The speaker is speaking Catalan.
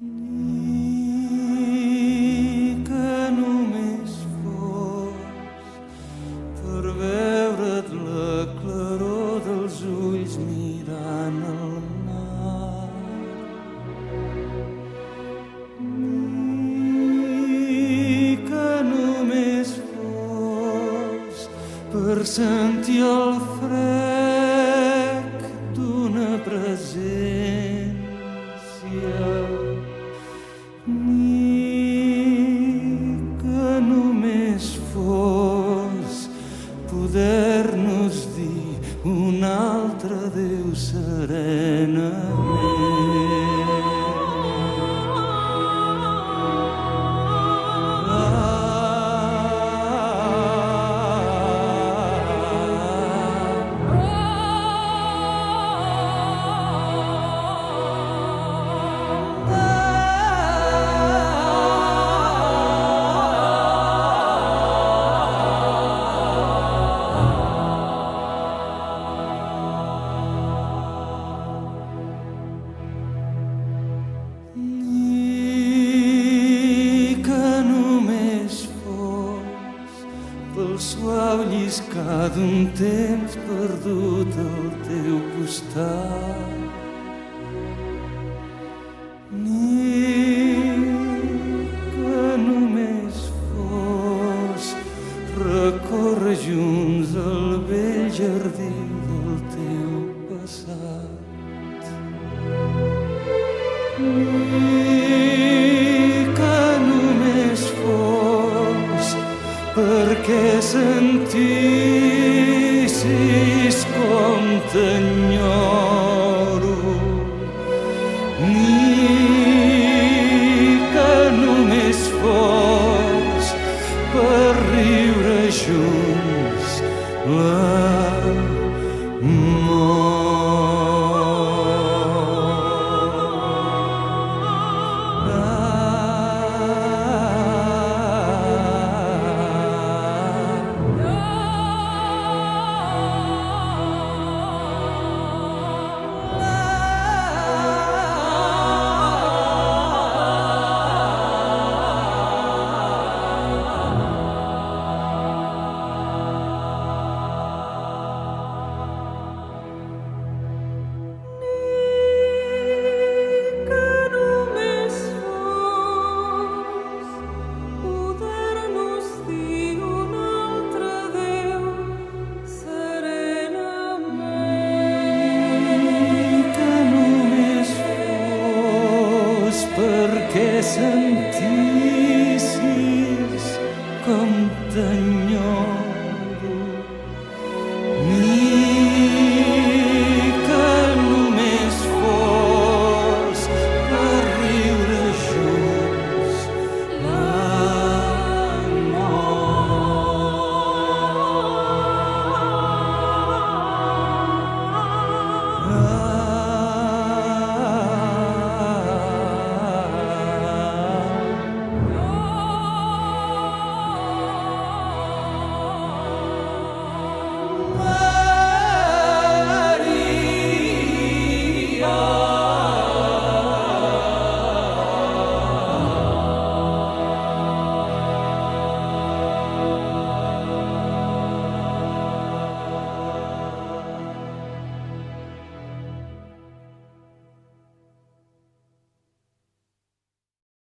Ni que només fos per veure't la claror dels ulls mirant el mar. Ni que només fos per sentir el frec d'una presència. Ni que només fos poder-nos dir un altre adéu pel suau lliscar d'un temps perdut al teu costat. Ni que només fos recórrer junts el vell jardí del teu passat. Perquè sentissis com t'enyoro. Ni que només fos per riure junts l'amor. Perquè sentissis com t'enyoro.